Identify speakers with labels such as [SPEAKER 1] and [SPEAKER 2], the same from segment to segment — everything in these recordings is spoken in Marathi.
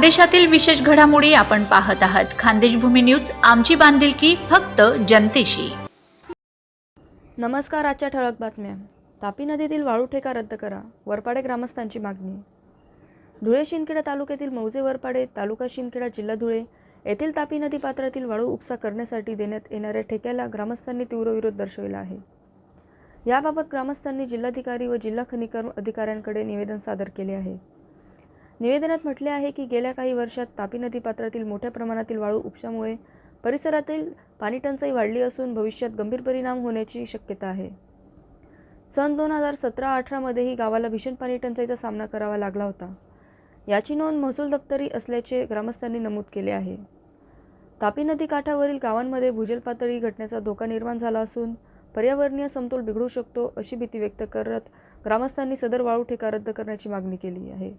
[SPEAKER 1] खानदेशातील विशेष घडामोडी आपण पाहत आहात. खानदेश भूमी न्यूज, आमची बांधिलकी फक्त जनतेशी.
[SPEAKER 2] नमस्कार. आजच्या ठळक बातम्या. तापी नदीतील वाळू ठेका रद्द करा, वरपाडे ग्रामस्थांची मागणी. धुळे शिंदखेडा तालुक्यातील मौजे वरपाडे, तालुका शिंदखेडा, जिल्हा धुळे येथील तापी नदी पात्रातील वाळू उपसा करण्यासाठी देण्यात येणाऱ्या ठेक्याला ग्रामस्थांनी तीव्र विरोध दर्शविला आहे. याबाबत ग्रामस्थांनी जिल्हाधिकारी व जिल्हा खनिकर्म अधिकाऱ्यांकडे निवेदन सादर केले आहे. निवेदनात म्हटले आहे की गेल्या काही वर्षात तापी नदी पात्रातील मोठ्या प्रमाणातील वाळू उपशामुळे परिसरातील पाणीटंचाई वाढली असून भविष्यात गंभीर परिणाम होण्याची शक्यता आहे. सन 2017-18 मध्येही गावाला भीषण पाणीटंचाईचा सामना करावा लागला होता. याची नोंद महसूल दप्तरी असल्याचे ग्रामस्थांनी नमूद केले आहे. तापी नदी काठावरील गावांमध्ये भूजल पातळी घटण्याचा धोका निर्माण झाला असून पर्यावरणीय समतोल बिघडू शकतो अशी भीती व्यक्त करत ग्रामस्थांनी सदर वाळू ठेका रद्द करण्याची मागणी केली आहे.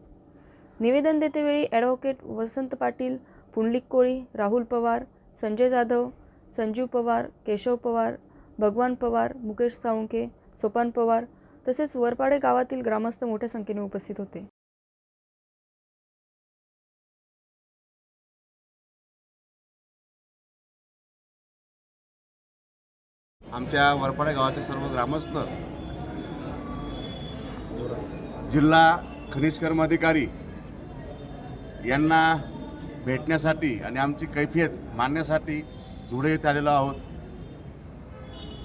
[SPEAKER 2] निवेदन देतेवेळी ॲडव्होकेट वसंत पाटील, पुंडलिक कोळी, राहुल पवार, संजय जाधव, संजीव पवार, केशव पवार, भगवान पवार, मुकेश साळुंखे, सोपान पवार तसेच वरपाडे गावातील ग्रामस्थ मोठ्या संख्येने उपस्थित होते.
[SPEAKER 3] आमच्या वरपाडे गावाचे सर्व ग्रामस्थ, जिल्हा खनिज कर्माधिकारी यांना भेटण्यासाठी आणि आमची कैफियत मांडण्यासाठी धुळे येथे आलेलो आहोत.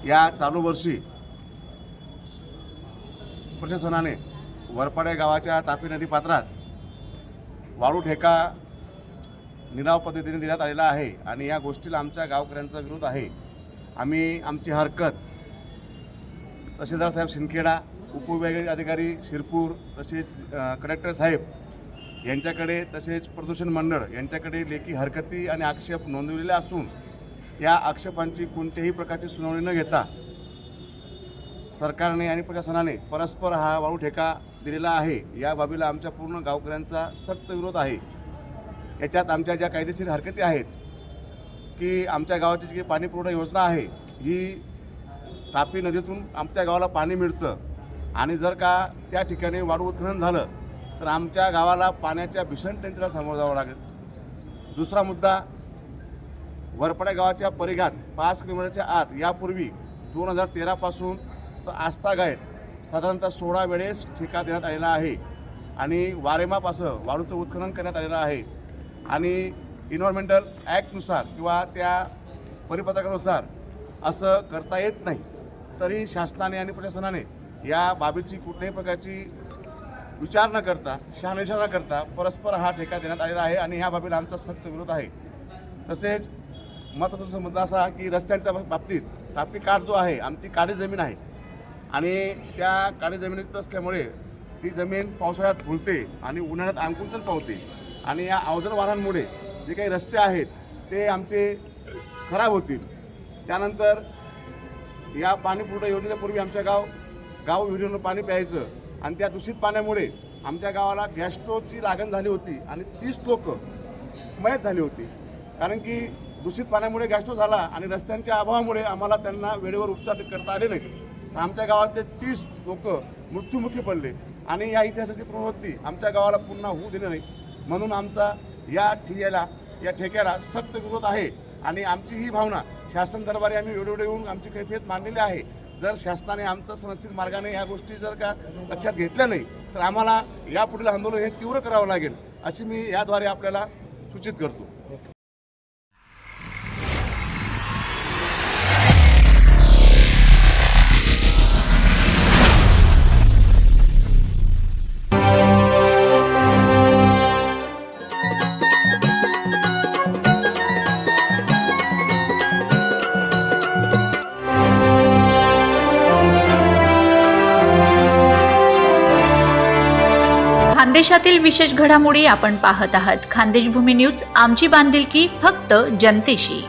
[SPEAKER 3] या चालू वर्षी प्रशासनाने वरपाडे गावाच्या तापी नदी पात्रात वाळू ठेका निराव पद्धतीने देण्यात आलेला आहे आणि या गोष्टीला आमच्या गावकऱ्यांचा विरोध आहे. आम्ही आमची हरकत तहसीलदार साहेब शिंदखेडा, उपविभागीय अधिकारी शिरपूर, तसेच कलेक्टर साहेब यांच्याकडे, तसेच प्रदूषण मंडळ यांच्याकडे लेखी हरकती आणि आक्षेप नोंदवलेले असून या आक्षेपांची कोणत्याही प्रकारची सुनावणी न घेता सरकारने आणि प्रशासनाने परस्पर हा वाळू ठेका दिलेला आहे. या बाबीला आमच्या पूर्ण गावकऱ्यांचा सक्त विरोध आहे. याच्यात आमच्या ज्या कायदेशीर हरकती आहेत की आमच्या गावाची जी पाणी पुरवठा योजना आहे ही तापी नदीतून आमच्या गावाला पाणी मिळतं आणि जर का त्या ठिकाणी वाळू उत्खनन झालं तर आमच्या गावाला पाण्याच्या भीषण टंचाईला सामोरं जावं लागेल. दुसरा मुद्दा, वरपाडे गावाच्या परिघात 5 किलोमीटरच्या आत यापूर्वी 2013 पासून तर आस्थागायत साधारणतः 16 वेळेस ठेका देण्यात आलेला आहे आणि वारेमापासं वाळूचं उत्खनन करण्यात आलेलं आहे आणि इन्व्हायरमेंटल ॲक्टनुसार किंवा त्या परिपत्रकानुसार असं करता येत नाही. तरी शासनाने आणि प्रशासनाने या बाबीची कुठल्याही प्रकारची विचार न करता, शहानिशा न करता परस्पर हा ठेका देण्यात आलेला आहे आणि ह्या बाबीला आमचा सक्त विरोध आहे. तसेच महत्त्वाचा मुद्दा असा की रस्त्यांच्या बाबतीत तापी काठ जो आहे आमची काळी जमीन आहे आणि त्या काळी जमिनीत असल्यामुळे ती जमीन पावसाळ्यात फुलते आणि उन्हाळ्यात अंकुचन पावते आणि या अवजड वाहनांमुळे जे काही रस्ते आहेत ते आमचे खराब होतील. त्यानंतर या पाणी पुरवठा योजनेपूर्वी आमच्या गाव विहिरीनं पाणी प्यायचं आणि त्या दूषित पाण्यामुळे आमच्या गावाला गॅस्ट्रोची लागण झाली होती आणि 30 लोक मयत झाली होती. कारण की दूषित पाण्यामुळे गॅस्ट्रो झाला आणि रस्त्यांच्या अभावामुळे आम्हाला त्यांना वेळेवर उपचार करता आले नाहीत. तर आमच्या गावातले 30 लोक मृत्युमुखी पडले आणि या इतिहासाची प्रवृत्ती आमच्या गावाला पुन्हा होऊ देणे नाही. म्हणून आमचा या ठेक्याला सक्त विरोध आहे आणि आमची ही भावना शासन दरबारी आम्ही वेळोवेळी येऊन आमची कैफियत मांडलेली आहे. जर शासनाने आमचं सनदशीर मार्गाने ह्या गोष्टी जर का लक्षात घेतल्या नाही तर आम्हाला यापुढील आंदोलन हे तीव्र करावं लागेल अशी मी याद्वारे आपल्याला सूचित करतो.
[SPEAKER 1] खानदेशातील विशेष घडामोडी आपण पाहत आहात. खानदेश भूमी न्यूज, आमची बांधिलकी फक्त जनतेशी.